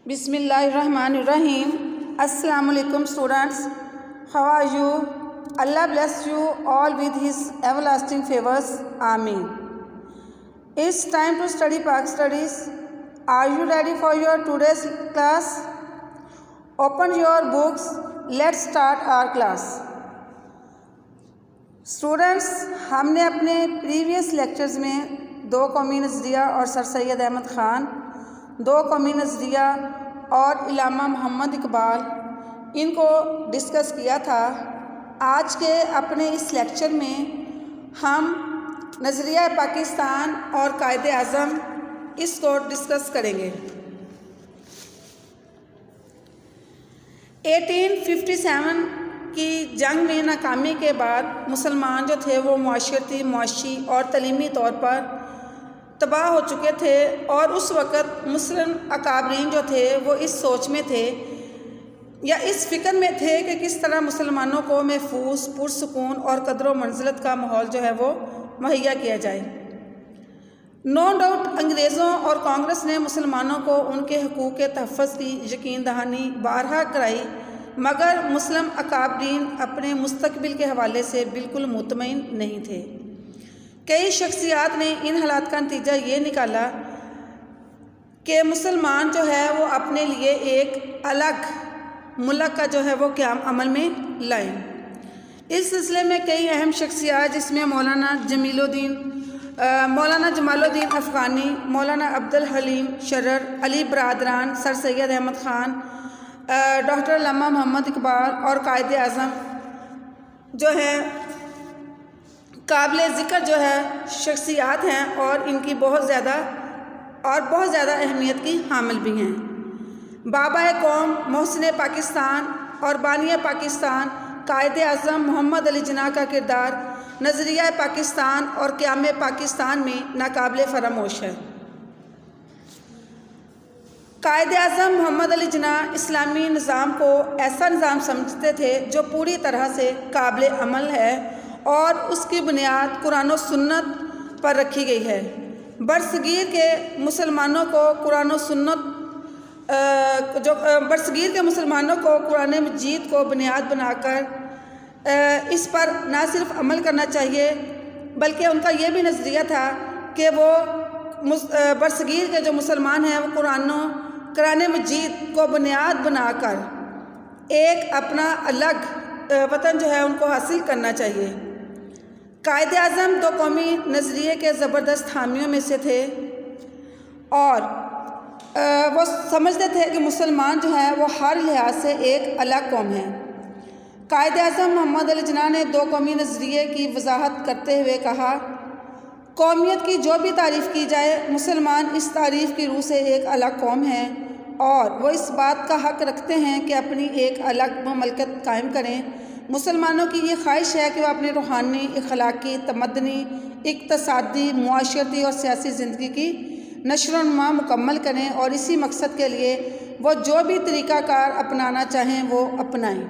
بسم اللہ الرحمن الرحیم. السلام علیکم students. How are you? Allah bless you all with His everlasting favors. Ameen. It's time to study Pak Studies. Are you ready for your today's class? Open your books. Let's start our class. Students, ہم نے اپنے previous lectures میں دو قومی نظریہ اور سر سید احمد خان، دو قومی نظریہ اور علامہ محمد اقبال ان کو ڈسکس کیا تھا. آج کے اپنے اس لیکچر میں ہم نظریہ پاکستان اور قائد اعظم اس کو ڈسکس کریں گے. 1857 کی جنگ میں ناکامی کے بعد مسلمان جو تھے وہ معاشرتی، معاشی اور تعلیمی طور پر تباہ ہو چکے تھے، اور اس وقت مسلم اکابرین جو تھے وہ اس سوچ میں تھے یا اس فکر میں تھے کہ کس طرح مسلمانوں کو محفوظ، پرسکون اور قدر و منزلت کا ماحول جو ہے وہ مہیا کیا جائے. نو ڈاؤٹ انگریزوں اور کانگریس نے مسلمانوں کو ان کے حقوق کے تحفظ کی یقین دہانی بارہا کرائی، مگر مسلم اکابرین اپنے مستقبل کے حوالے سے بالکل مطمئن نہیں تھے. کئی شخصیات نے ان حالات کا نتیجہ یہ نکالا کہ مسلمان جو ہے وہ اپنے لیے ایک الگ ملک کا جو ہے وہ قیام عمل میں لائیں. اس سلسلے میں کئی اہم شخصیات جس میں مولانا جمال الدین افغانی، مولانا عبدالحلیم شرر، علی برادران، سر سید احمد خان، ڈاکٹر علامہ محمد اقبال اور قائد اعظم جو ہے قابل ذکر جو ہے شخصیات ہیں، اور ان کی بہت زیادہ اہمیت کی حامل بھی ہیں. بابا قوم، محسن پاکستان اور بانی پاکستان قائد اعظم محمد علی جناح کا کردار نظریہ پاکستان اور قیام پاکستان میں ناقابل فراموش ہے. قائد اعظم محمد علی جناح اسلامی نظام کو ایسا نظام سمجھتے تھے جو پوری طرح سے قابل عمل ہے اور اس کی بنیاد قرآن و سنت پر رکھی گئی ہے. برصغیر کے مسلمانوں کو قرآن مجید کو بنیاد بنا کر اس پر نہ صرف عمل کرنا چاہیے، بلکہ ان کا یہ بھی نظریہ تھا کہ وہ برصغیر کے جو مسلمان ہیں وہ قرآن مجید کو بنیاد بنا کر ایک اپنا الگ وطن جو ہے ان کو حاصل کرنا چاہیے. قائد اعظم دو قومی نظریے کے زبردست حامیوں میں سے تھے، اور وہ سمجھتے تھے کہ مسلمان جو ہیں وہ ہر لحاظ سے ایک الگ قوم ہے. قائد اعظم محمد علی جناح نے دو قومی نظریے کی وضاحت کرتے ہوئے کہا، قومیت کی جو بھی تعریف کی جائے، مسلمان اس تعریف کی روح سے ایک الگ قوم ہیں، اور وہ اس بات کا حق رکھتے ہیں کہ اپنی ایک الگ مملکت قائم کریں. مسلمانوں کی یہ خواہش ہے کہ وہ اپنی روحانی، اخلاقی، تمدنی، اقتصادی، معاشرتی اور سیاسی زندگی کی نشر و نما مکمل کریں، اور اسی مقصد کے لیے وہ جو بھی طریقہ کار اپنانا چاہیں وہ اپنائیں.